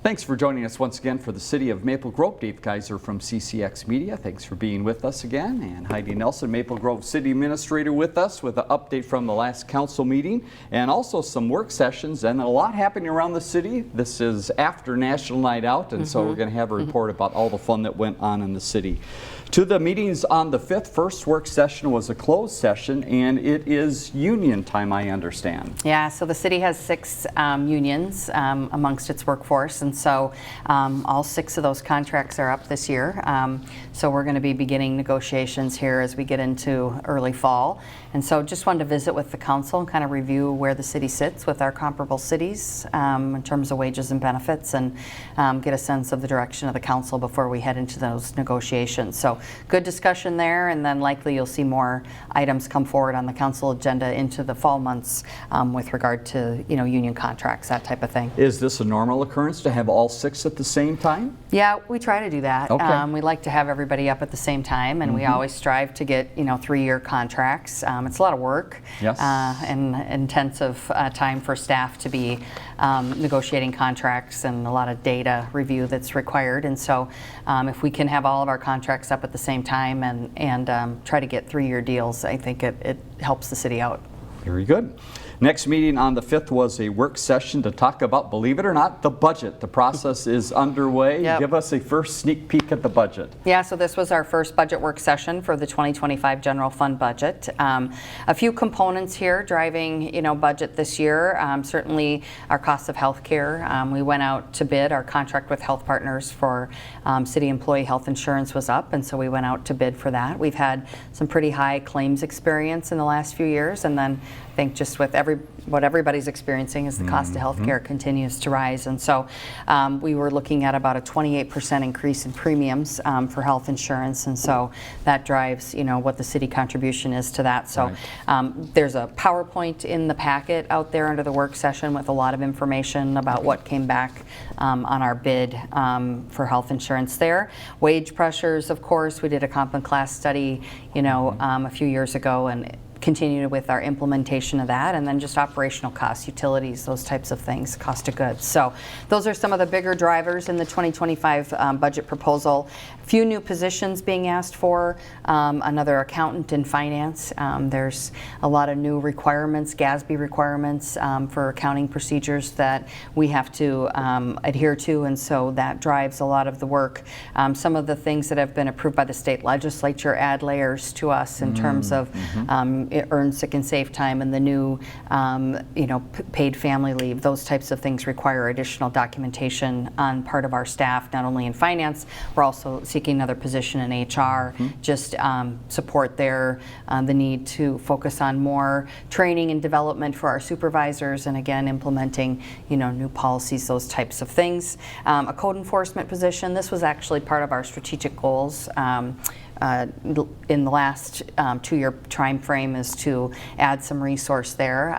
Thanks for joining us once again for the City of Maple Grove. Dave Kaiser from CCX Media. Thanks for being with us again. And Heidi Nelson, Maple Grove City Administrator, with us with an update from the last council meeting and also some work sessions and a lot happening around the city. This is after National Night Out, and so we're going to have a report about all the fun that went on in the city. To the meetings on the 5th, first work session was a closed session, and it is union time, I understand. Yeah, so the city has 6 unions amongst its workforce, and so all 6 of those contracts are up this year. So we're going to be beginning negotiations here as we get into early fall. And so just wanted to visit with the council and kind of review where the city sits with our comparable cities in terms of wages and benefits, and get a sense of the direction of the council before we head into those negotiations. So good discussion there, and then likely you'll see more items come forward on the council agenda into the fall months with regard to union contracts, that type of thing. Is this a normal occurrence to have all 6 at the same time? Yeah, we try to do that. Okay. We like to have everybody up at the same time, and we always strive to get 3-year contracts. It's a lot of work. Yes. And intensive time for staff to be negotiating contracts, and a lot of data review that's required. And so if we can have all of our contracts up at the same time and try to get 3-year deals, I think it helps the city out. Very good. Next meeting on the 5th was a work session to talk about, believe it or not, the budget. The process is underway. Yep. Give us a first sneak peek at the budget. Yeah, so this was our first budget work session for the 2025 general fund budget. A few components here driving, budget this year. Certainly our cost of health care. We went out to bid. Our contract with Health Partners for city employee health insurance was up, and so we went out to bid for that. We've had some pretty high claims experience in the last few years, and then I think just with what everybody's experiencing is the cost of health care continues to rise. And so we were looking at about a 28% increase in premiums for health insurance, and so that drives what the city contribution is to that. So there's a PowerPoint in the packet out there under the work session with a lot of information about what came back on our bid for health insurance there. Wage pressures, of course, we did a comp and class study a few years ago, and continue with our implementation of that, and then just operational costs, utilities, those types of things, cost of goods. So those are some of the bigger drivers in the 2025 budget proposal. A few new positions being asked for, another accountant in finance. There's a lot of new requirements, GASB requirements for accounting procedures that we have to adhere to, and so that drives a lot of the work. Some of the things that have been approved by the state legislature add layers to us in terms of earned sick and safe time, and the new paid family leave. Those types of things require additional documentation on part of our staff, not only in finance. We're also seeking another position in HR, just support there, the need to focus on more training and development for our supervisors, and again implementing new policies, those types of things. A code enforcement position. This was actually part of our strategic goals in the last 2-year time frame, is to add some resource there.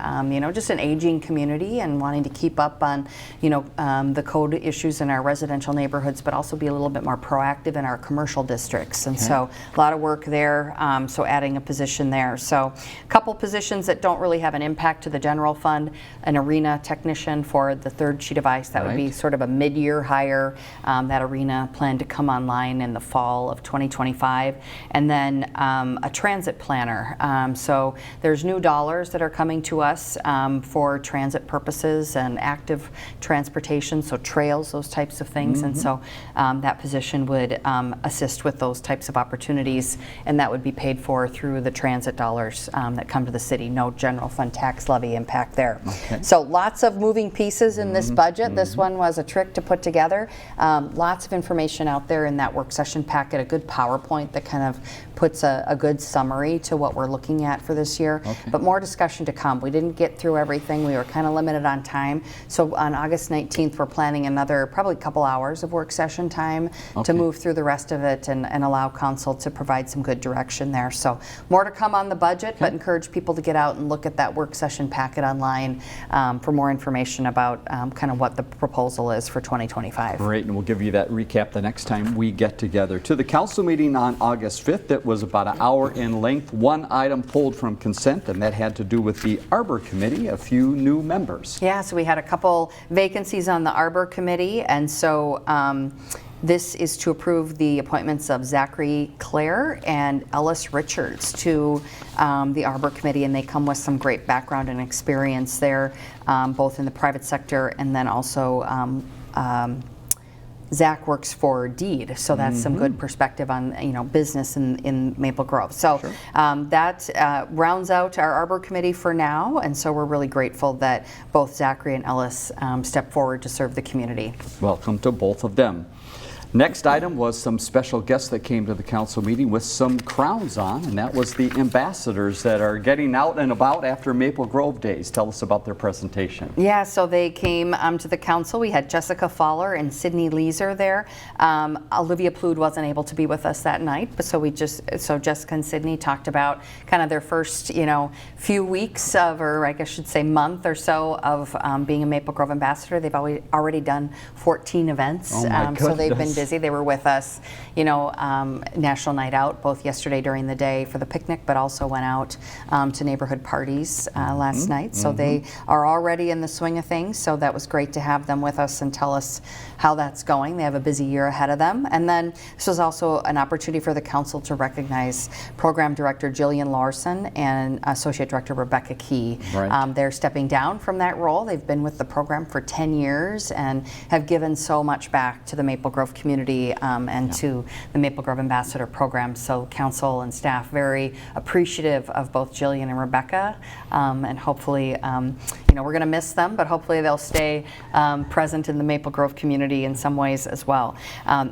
Just an aging community and wanting to keep up on the code issues in our residential neighborhoods, but also be a little bit more proactive in our commercial districts. And so a lot of work there, so adding a position there. So a couple positions that don't really have an impact to the general fund. An arena technician for the 3rd G device, that would be sort of a mid-year hire. That arena planned to come online in the fall of 2025. And then a transit planner. So there's new dollars that are coming to us for transit purposes and active transportation, so trails, those types of things. And so that position would assist with those types of opportunities, and that would be paid for through the transit dollars that come to the city. No general fund tax levy impact there. So lots of moving pieces in this budget. This one was a trick to put together. Lots of information out there in that work session packet, a good PowerPoint that kind of puts a good summary to what we're looking at for this year. But more discussion to come. We didn't get through everything. We were kind of limited on time. So on August 19th, we're planning another probably a couple hours of work session time to move through the rest of it and allow council to provide some good direction there. So more to come on the budget, but encourage people to get out and look at that work session packet online for more information about kind of what the proposal is for 2025. Great, and we'll give you that recap the next time we get together. To the council meeting on August 5th. It was about an hour in length. One item pulled from consent, and that had to do with the Arbor Committee, a few new members. Yeah, so we had a couple vacancies on the Arbor Committee, and so this is to approve the appointments of Zachary Clare and Ellis Richards to the Arbor Committee, and they come with some great background and experience there, both in the private sector, and then also Zach works for Deed, so that's some good perspective on business in Maple Grove. So Sure. That rounds out our Arbor Committee for now, and so we're really grateful that both Zachary and Ellis stepped forward to serve the community. Welcome to both of them. Next item was some special guests that came to the council meeting with some crowns on, and that was the ambassadors that are getting out and about after Maple Grove Days. Tell us about their presentation. Yeah, so they came to the council. We had Jessica Fowler and Sydney Leeser there. Olivia Plood wasn't able to be with us that night, but so Jessica and Sydney talked about kind of their first, few weeks of, or I guess I should say month or so of being a Maple Grove ambassador. They've already done 14 events, Oh my so they've been goodness. busy. They were with us, National Night Out, both yesterday during the day for the picnic, but also went out to neighborhood parties last night. So they are already in the swing of things. So that was great to have them with us and tell us how that's going. They have a busy year ahead of them. And then this was also an opportunity for the council to recognize Program Director Jillian Larson and Associate Director Rebecca Key. Right. They're stepping down from that role. They've been with the program for 10 years and have given so much back to the Maple Grove community and to the Maple Grove Ambassador Program. So council and staff very appreciative of both Jillian and Rebecca, and hopefully, we're going to miss them, but hopefully they'll stay present in the Maple Grove community in some ways as well.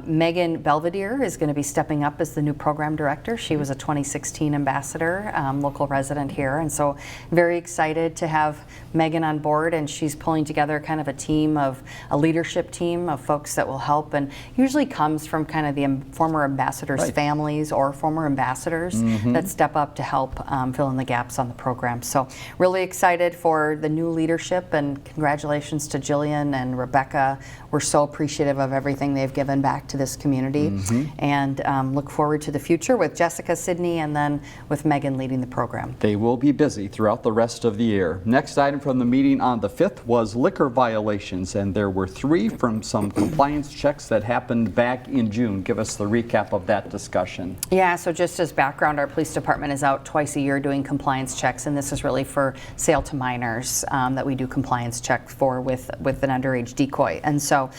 Megan Belvedere is going to be stepping up as the new program director. She was a 2016 ambassador, local resident here, and so very excited to have Megan on board, and she's pulling together kind of a leadership team of folks that will help, and usually comes from kind of the former ambassadors' Right. families or former ambassadors that step up to help fill in the gaps on the program. So really excited for the new leadership, and congratulations to Jillian and Rebecca. We're so appreciative of everything they've given back to this community, and look forward to the future with Jessica, Sydney, and then with Megan leading the program. They will be busy throughout the rest of the year. Next item from the meeting on the 5th was liquor violations, and there were 3 from some compliance checks that happened back in June. Give us the recap of that discussion. Yeah, so just as background, our police department is out twice a year doing compliance checks, and this is really for sale to minors that we do compliance checks for with an underage decoy. And so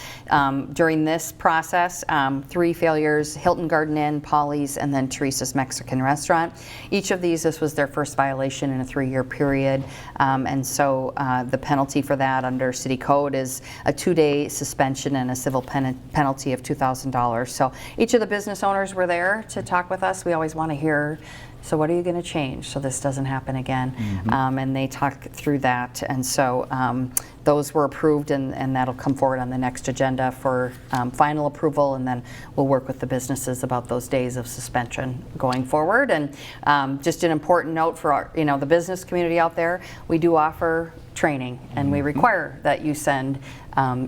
during this process, 3 failures: Hilton Garden Inn, Polly's, and then Teresa's Mexican Restaurant. Each of these, this was their first violation in a 3-year period, and so the penalty for that under city code is a 2-day suspension and a civil penalty of $2,000. So each of the business owners were there to talk with us. We always want to hear, so what are you going to change so this doesn't happen again? And they talked through that, and so those were approved, and that'll come forward on the next agenda for final approval, and then we'll work with the businesses about those days of suspension going forward. And just an important note for our, the business community out there, we do offer training, and we require that you send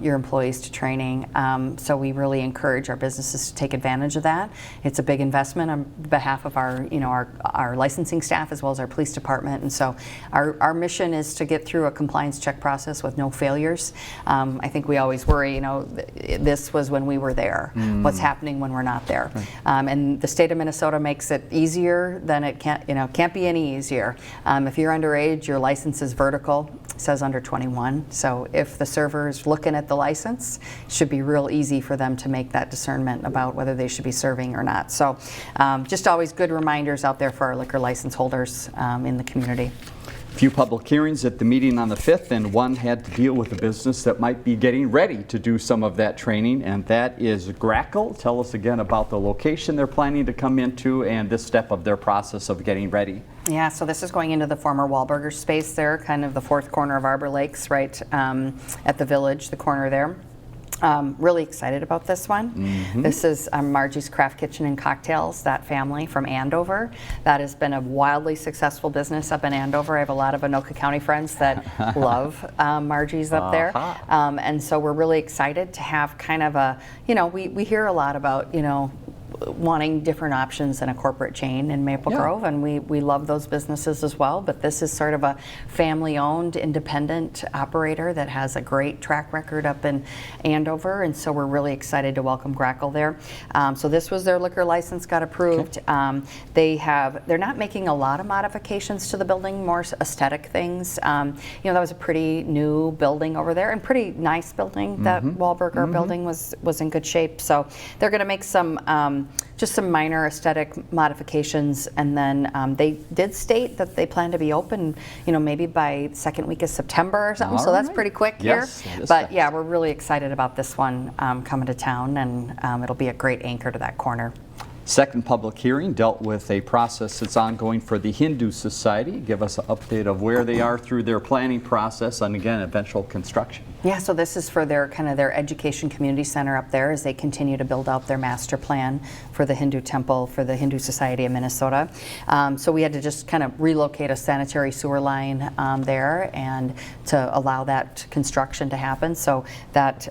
your employees to training. So we really encourage our businesses to take advantage of that. It's a big investment on behalf of our licensing staff as well as our police department. And so our mission is to get through a compliance check process with no failures. I think we always worry, this was when we were there. What's happening when we're not there? And the state of Minnesota makes it easier than it can't be any easier. If you're underage, your license is vertical. It says under 21. So if the server is looking at the license, it should be real easy for them to make that discernment about whether they should be serving or not. So just always good reminders out there for our liquor license holders in the community. A few public hearings at the meeting on the 5th, and one had to deal with a business that might be getting ready to do some of that training, and that is Grackle. Tell us again about the location they're planning to come into and this step of their process of getting ready. Yeah, so this is going into the former Wahlburger space there, kind of the 4th corner of Arbor Lakes, right at the Village, the corner there. Really excited about this one. This is Margie's Craft Kitchen and Cocktails, that family from Andover. That has been a wildly successful business up in Andover. I have a lot of Anoka County friends that love Margie's up there. And so we're really excited to have kind of a, we hear a lot about, wanting different options than a corporate chain in Maple Yeah. Grove, and we love those businesses as well, but this is sort of a family-owned, independent operator that has a great track record up in Andover, and so we're really excited to welcome Grackle there. So this was their liquor license got approved. They're not making a lot of modifications to the building, more aesthetic things. That was a pretty new building over there, and pretty nice building. That Wahlberger building was in good shape. So they're going to make some just some minor aesthetic modifications, and then they did state that they plan to be open, maybe by second week of September or something. So that's pretty quick Yes, here. that is But fast. yeah, we're really excited about this one coming to town, and it'll be a great anchor to that corner. Second public hearing dealt with a process that's ongoing for the Hindu Society. Give us an update of where they are through their planning process and, again, eventual construction. Yeah, so this is for their education community center up there as they continue to build out their master plan for the Hindu temple for the Hindu Society of Minnesota. So we had to just kind of relocate a sanitary sewer line there and to allow that construction to happen. So that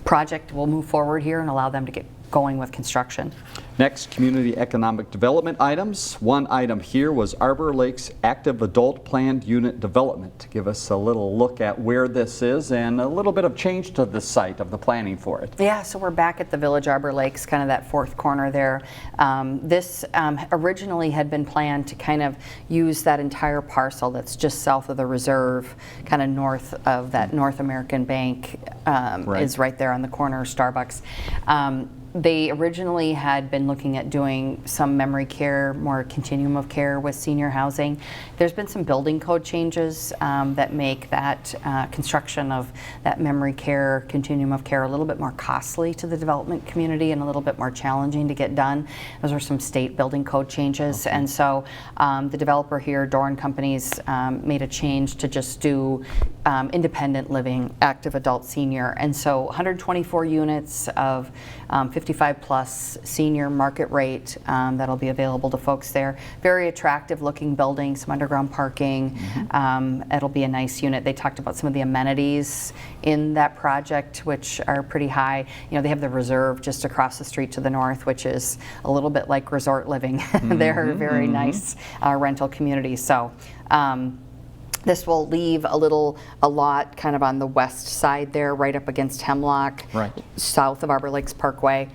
project will move forward here and allow them to get going with construction. Next, community economic development items. One item here was Arbor Lakes Active Adult Planned Unit Development. Give us a little look at where this is and a little bit of change to the site of the planning for it. Yeah, so we're back at the Village Arbor Lakes, kind of that fourth corner there. This originally had been planned to kind of use that entire parcel that's just south of the reserve, kind of north of that North American Bank is right there on the corner of Starbucks. They originally had been looking at doing some memory care, more continuum of care with senior housing. There's been some building code changes that make that construction of that memory care, continuum of care a little bit more costly to the development community and a little bit more challenging to get done. Those are some state building code changes. And so the developer here, Doran Companies, made a change to just do independent living, active adult senior. And so 124 units of 55 plus senior market rate that'll be available to folks there. Very attractive looking building, some underground parking. It'll be a nice unit. They talked about some of the amenities in that project, which are pretty high. They have the Reserve just across the street to the north, which is a little bit like resort living. They're a very nice rental community. So this will leave a lot kind of on the west side there, right up against Hemlock, south of Arbor Lakes Parkway.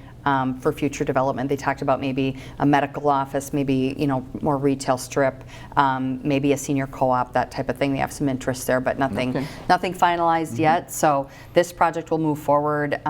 For future development. They talked about maybe a medical office, maybe more retail strip, maybe a senior co-op, that type of thing. They have some interest there, but nothing finalized yet. So this project will move forward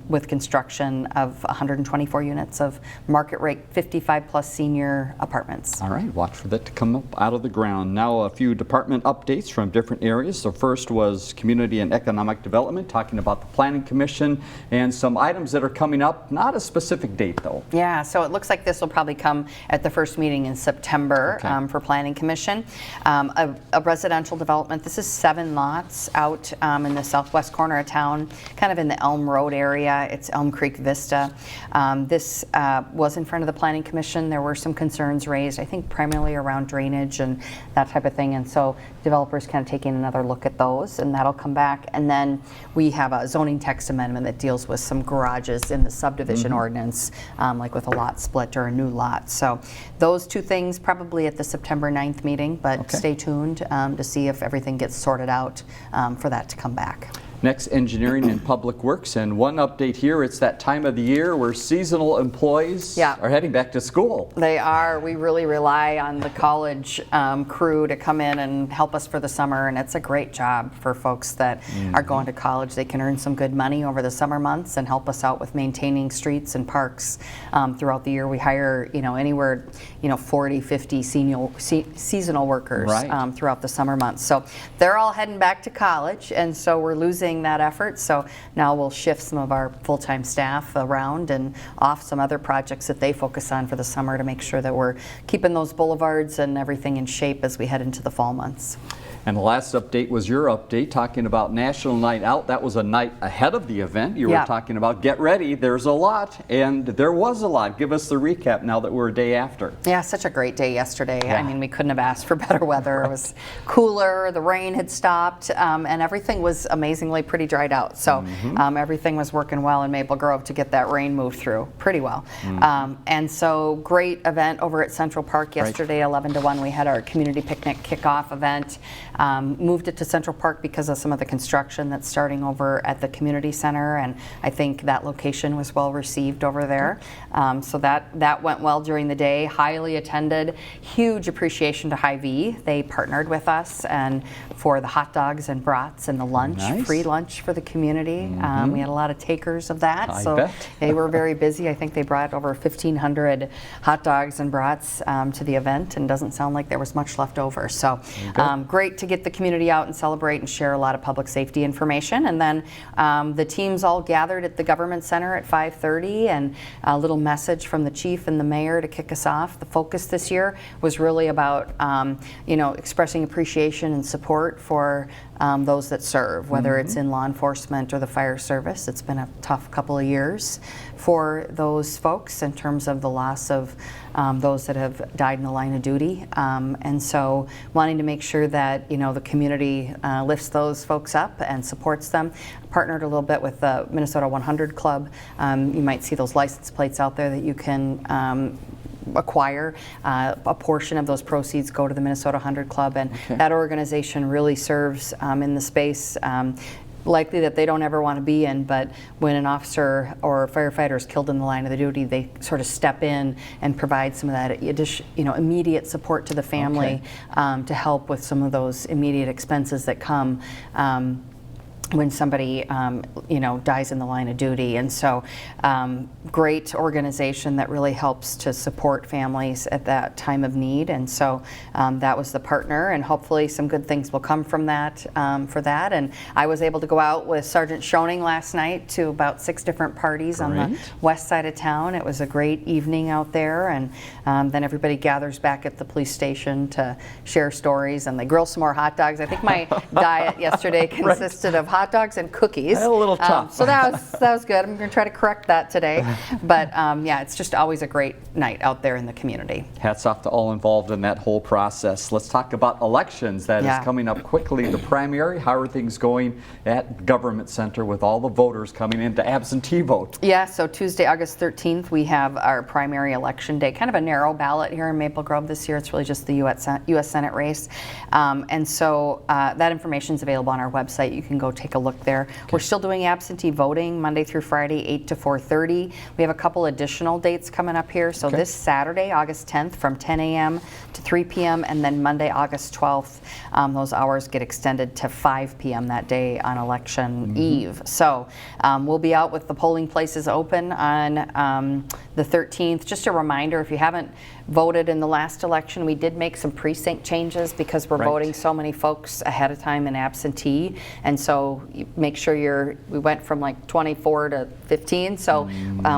with construction of 124 units of market rate 55 plus senior apartments. All right, watch for that to come up out of the ground. Now a few department updates from different areas. The first was Community and Economic Development, talking about the Planning Commission and some items that are coming up. Not a specific date though. Yeah, so it looks like this will probably come at the first meeting in September for Planning Commission. A residential development, this is 7 lots out in the southwest corner of town, kind of in the Elm Road area. It's Elm Creek Vista. This was in front of the Planning Commission. There were some concerns raised, I think primarily around drainage and that type of thing, and so developers kind of taking another look at those, and that'll come back. And then we have a zoning text amendment that deals with some garages in the subdivision ordinance, like with a lot split or a new lot. So those two things probably at the September 9th meeting, but stay tuned to see if everything gets sorted out for that to come back. Next, Engineering and Public Works, and one update here, it's that time of the year where seasonal employees are heading back to school. They are. We really rely on the college crew to come in and help us for the summer, and it's a great job for folks that are going to college. They can earn some good money over the summer months and help us out with maintaining streets and parks throughout the year. We hire, anywhere, 40, 50 seasonal workers throughout the summer months. So they're all heading back to college, and so we're losing that effort. So now we'll shift some of our full-time staff around and off some other projects that they focus on for the summer to make sure that we're keeping those boulevards and everything in shape as we head into the fall months. And the last update was your update talking about National Night Out. That was a night ahead of the event. You were talking about get ready. There's a lot, and there was a lot. Give us the recap now that we're a day after. Yeah, such a great day yesterday. Yeah. I mean, we couldn't have asked for better weather. It was cooler, the rain had stopped, and everything was amazingly pretty dried out. So everything was working well in Maple Grove to get that rain moved through pretty well. And so great event over at Central Park yesterday, 11 to 1. We had our community picnic kickoff event. Moved it to Central Park because of some of the construction that's starting over at the community center, and I think that location was well received over there. So that went well during the day, highly attended. Huge appreciation to Hy-Vee. They partnered with us and for the hot dogs and brats and the lunch, free lunch for the community. We had a lot of takers of that, so they were very busy. I think they brought over 1,500 hot dogs and brats to the event, and doesn't sound like there was much left over. So great to get the community out and celebrate and share a lot of public safety information. And then the teams all gathered at the government center at 5:30, and a little message from the chief and the mayor to kick us off. The focus this year was really about expressing appreciation and support for those that serve, whether it's in law enforcement or the fire service. It's been a tough couple of years for those folks in terms of the loss of those that have died in the line of duty, and so wanting to make sure that the community lifts those folks up and supports them. Partnered a little bit with the Minnesota 100 Club. You might see those license plates out there that you can acquire. A portion of those proceeds go to the Minnesota 100 Club, and that organization really serves in the space likely that they don't ever want to be in, but when an officer or firefighter is killed in the line of the duty, they sort of step in and provide some of that immediate support to the family to help with some of those immediate expenses that come when somebody dies in the line of duty. And so great organization that really helps to support families at that time of need. And so that was the partner, and hopefully some good things will come from that for that. And I was able to go out with Sergeant Schoening last night to about 6 different parties on the west side of town. It was a great evening out there, and then everybody gathers back at the police station to share stories, and they grill some more hot dogs. I think my diet yesterday consisted of hot dogs and cookies. A little tough. So that was good. I'm going to try to correct that today. But yeah, it's just always a great night out there in the community. Hats off to all involved in that whole process. Let's talk about elections. That is coming up quickly. The primary, how are things going at Government Center with all the voters coming in to absentee vote? Yeah, so Tuesday, August 13th, we have our primary election day. Kind of a narrow ballot here in Maple Grove this year. It's really just the U.S. Senate race. And so that information is available on our website. You can go take a look there. We're still doing absentee voting Monday through Friday, 8 to 4:30. We have a couple additional dates coming up here. So this Saturday, August 10th, from 10 a.m. to 3 p.m. and then Monday, August 12th, those hours get extended to 5 p.m. that day on election eve. So we'll be out with the polling places open on the 13th. Just a reminder, if you haven't voted in the last election, we did make some precinct changes because we're voting so many folks ahead of time in absentee, and so make sure we went from like 24 to 15, so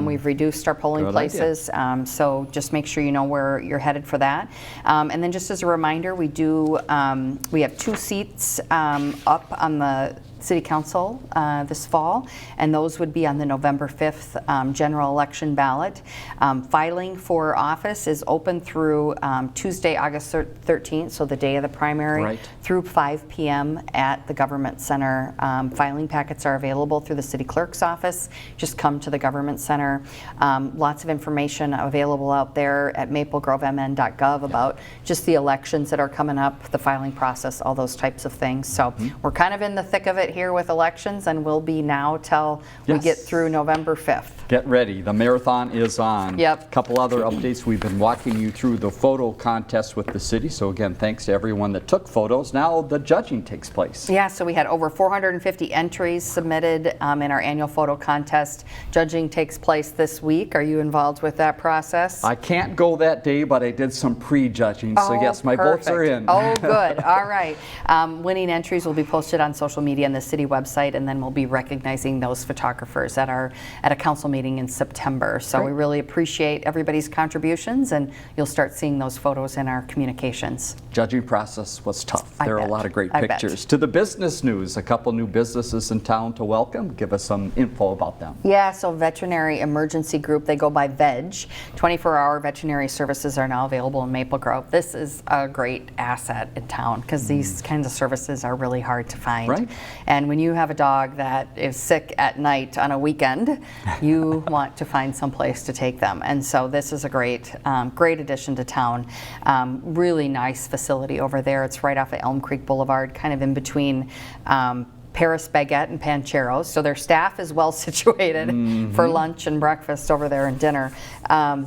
we've reduced our polling places, so just make sure you know where you're headed for that. And then just as a reminder, we have 2 seats up on the City Council this fall, and those would be on the November 5th general election ballot. Filing for office is open through Tuesday, August 13th, so the day of the primary, through 5 p.m. at the Government Center. Filing packets are available through the City Clerk's office. Just come to the Government Center. Lots of information available out there at maplegrovemn.gov about just the elections that are coming up, the filing process, all those types of things. So we're kind of in the thick of it here with elections, and we'll be now till we get through November 5th. Get ready. The marathon is on. Yep. Couple other updates. We've been walking you through the photo contest with the city. So again, thanks to everyone that took photos. Now the judging takes place. Yeah, so we had over 450 entries submitted in our annual photo contest. Judging takes place this week. Are you involved with that process? I can't go that day, but I did some pre-judging. So yes, my votes are in. Oh, good. All right. Winning entries will be posted on social media in the the city website, and then we'll be recognizing those photographers at a council meeting in September. So we really appreciate everybody's contributions, and you'll start seeing those photos in our communications. Judging process was tough. There are a lot of great I pictures. bet. To the business news, a couple new businesses in town to welcome. Give us some info about them. Yeah, so Veterinary Emergency Group, they go by VEG. 24-hour veterinary services are now available in Maple Grove. This is a great asset in town because these kinds of services are really hard to find. Right. And when you have a dog that is sick at night on a weekend, you want to find some place to take them. And so this is a great addition to town. Really nice facility over there. It's right off of Elm Creek Boulevard, kind of in between Paris Baguette and Pancheros. So their staff is well situated for lunch and breakfast over there and dinner.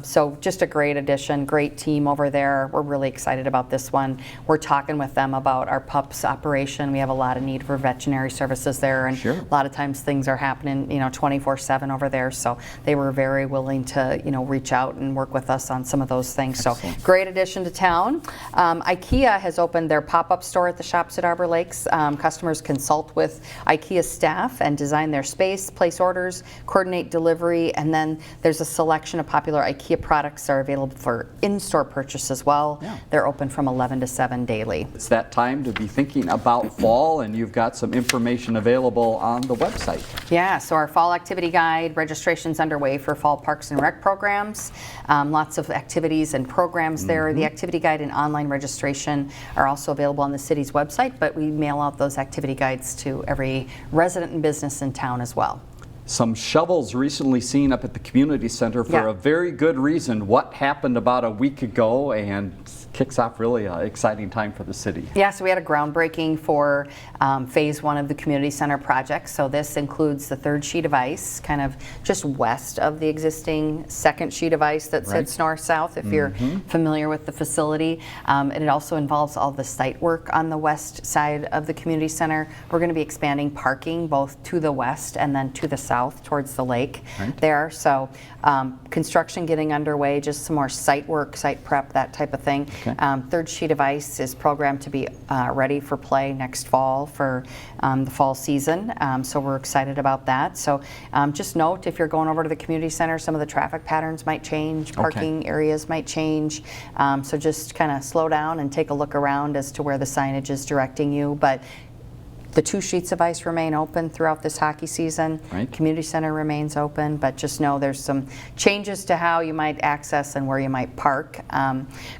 So just a great addition, great team over there. We're really excited about this one. We're talking with them about our pups operation. We have a lot of need for veterinary services there, and a lot of times things are happening 24/7 over there. So they were very willing to reach out and work with us on some of those things. Excellent. So great addition to town. IKEA has opened their pop-up store at the shops at Arbor Lakes. Customers consult with IKEA staff and design their space, place orders, coordinate delivery, and then there's a selection of popular IKEA products are available for in-store purchase as well. Yeah. They're open from 11 to 7 daily. It's that time to be thinking about fall, and you've got some information available on the website. Yeah, so our fall activity guide, registration's underway for fall parks and rec programs. Lots of activities and programs there. The activity guide and online registration are also available on the city's website, but we mail out those activity guides to every resident and business in town as well. Some shovels recently seen up at the community center for a very good reason. What happened about a week ago and kicks off really an exciting time for the city. Yeah, so we had a groundbreaking for phase 1 of the community center project. So this includes the 3rd sheet of ice, kind of just west of the existing 2nd sheet of ice that sits north-south, if you're familiar with the facility. And it also involves all the site work on the west side of the community center. We're going to be expanding parking both to the west and then to the south towards the lake there. So construction getting underway, just some more site work, site prep, that type of thing. 3rd sheet of ice is programmed to be ready for play next fall for the fall season. So we're excited about that. So just note, if you're going over to the community center, some of the traffic patterns might change, parking areas might change. So just kind of slow down and take a look around as to where the signage is directing you. But the 2 sheets of ice remain open throughout this hockey season. Community center remains open, but just know there's some changes to how you might access and where you might park.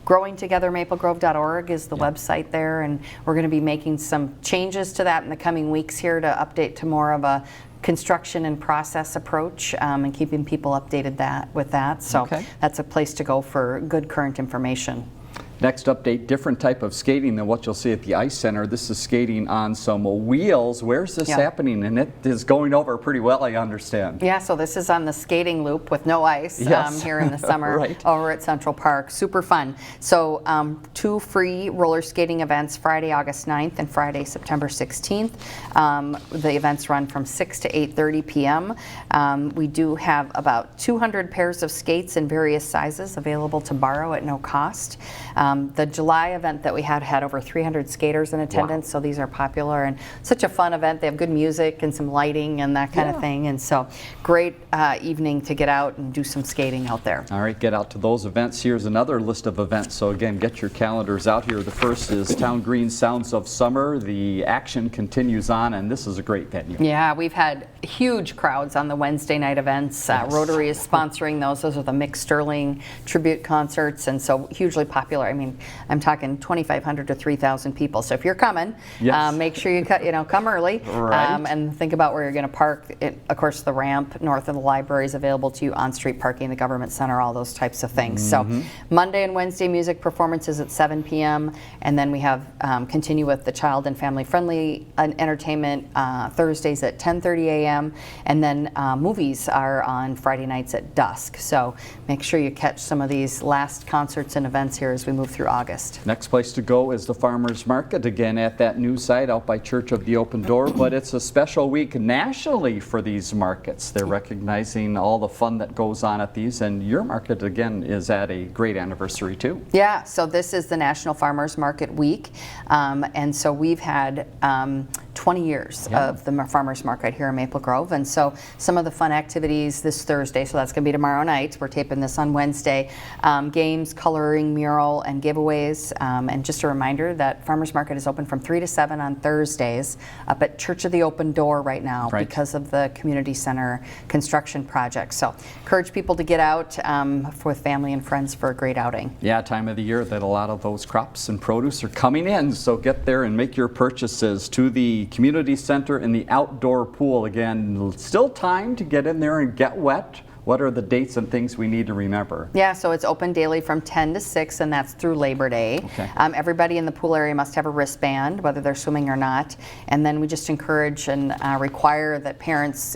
GrowingTogetherMapleGrove.org is the website there, and we're going to be making some changes to that in the coming weeks here to update to more of a construction and process approach, and keeping people updated with that. So that's a place to go for good current information. Next update, different type of skating than what you'll see at the Ice Center. This is skating on some wheels. Where's this happening? And it is going over pretty well, I understand. Yeah, so this is on the skating loop with no ice here in the summer over at Central Park. Super fun. So 2 free roller skating events, Friday, August 9th and Friday, September 16th. The events run from 6 to 8:30 p.m. We do have about 200 pairs of skates in various sizes available to borrow at no cost. The July event that we had over 300 skaters in attendance, so these are popular and such a fun event. They have good music and some lighting and that kind of thing, and so great evening to get out and do some skating out there. All right, get out to those events. Here's another list of events, so again, get your calendars out here. The first is Town Green Sounds of Summer. The action continues on, and this is a great venue. Yeah, we've had huge crowds on the Wednesday night events. Rotary is sponsoring those. Those are the Mick Sterling tribute concerts, and so hugely popular. I mean, I'm talking 2,500 to 3,000 people. So if you're coming, make sure you come early and think about where you're going to park. Of course, the ramp north of the library is available to you, on-street parking, the government center, all those types of things. So Monday and Wednesday music performances at 7 p.m. and then we have continue with the child and family-friendly entertainment Thursdays at 10:30 a.m. and then movies are on Friday nights at dusk. So make sure you catch some of these last concerts and events here as we move through August. Next place to go is the Farmers Market, again at that new site out by Church of the Open Door, but it's a special week nationally for these markets. They're recognizing all the fun that goes on at these, and your market again is at a great anniversary too. Yeah, so this is the National Farmers Market Week, and so we've had 20 years of the farmers market here in Maple Grove. And so some of the fun activities this Thursday, so that's going to be tomorrow night. We're taping this on Wednesday. Games, coloring, mural, and giveaways. And just a reminder that farmers market is open from 3 to 7 on Thursdays up at Church of the Open Door right now because of the community center construction project. So encourage people to get out with family and friends for a great outing. Yeah, time of the year that a lot of those crops and produce are coming in, so get there and make your purchases to the community center and the outdoor pool. Again, still time to get in there and get wet. What are the dates and things we need to remember? Yeah, so it's open daily from 10 to 6, and that's through Labor Day. Okay. Everybody in the pool area must have a wristband, whether they're swimming or not. And then we just encourage and require that parents,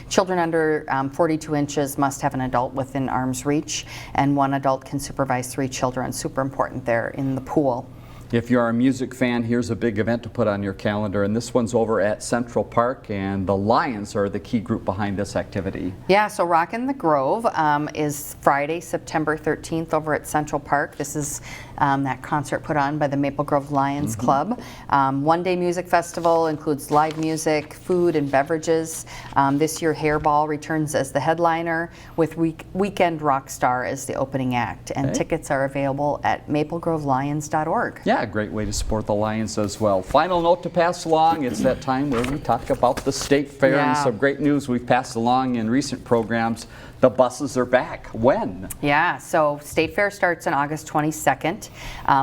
children under 42 inches must have an adult within arm's reach, and one adult can supervise 3 children. Super important there in the pool. If you're a music fan, here's a big event to put on your calendar, and this one's over at Central Park, and the Lions are the key group behind this activity. Yeah, so Rockin' the Grove is Friday, September 13th over at Central Park. This is that concert put on by the Maple Grove Lions Club. One-day music festival includes live music, food, and beverages. This year, Hairball returns as the headliner with Weekend Rockstar as the opening act, and tickets are available at maplegrovelions.org. Yeah, a great way to support the Lions as well. Final note to pass along, it's that time where we talk about the state fair and some great news we've passed along in recent programs. The buses are back. When? Yeah, so State Fair starts on August 22nd.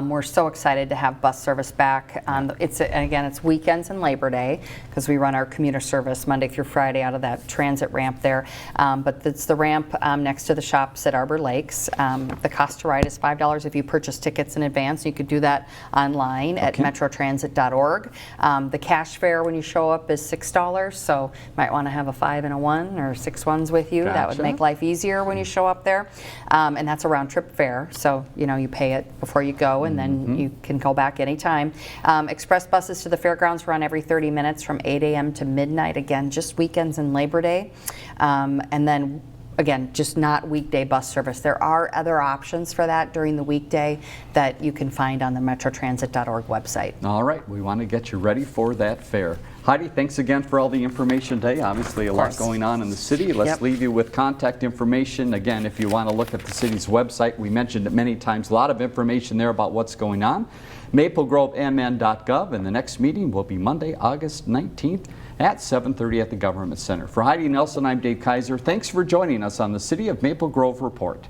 We're so excited to have bus service back. It's weekends and Labor Day because we run our commuter service Monday through Friday out of that transit ramp there. But it's the ramp next to the shops at Arbor Lakes. The cost to ride is $5 if you purchase tickets in advance. You could do that online at metrotransit.org. The cash fare when you show up is $6, so you might want to have a 5 and a 1 or 6 ones with you. Gotcha. That would make life easier when you show up there. And that's a round trip fare, so you pay it before you go, and then you can go back anytime. Express buses to the fairgrounds run every 30 minutes from 8 a.m. to midnight, again, just weekends and Labor Day. And then again, just not weekday bus service. There are other options for that during the weekday that you can find on the metrotransit.org website. All right, we want to get you ready for that fair. Heidi, thanks again for all the information today. Obviously a lot going on in the city. Let's leave you with contact information. Again, if you want to look at the city's website, we mentioned it many times, a lot of information there about what's going on. maplegrovemn.gov, and the next meeting will be Monday, August 19th at 7:30 at the Government Center. For Heidi Nelson, I'm Dave Kaiser. Thanks for joining us on the City of Maple Grove Report.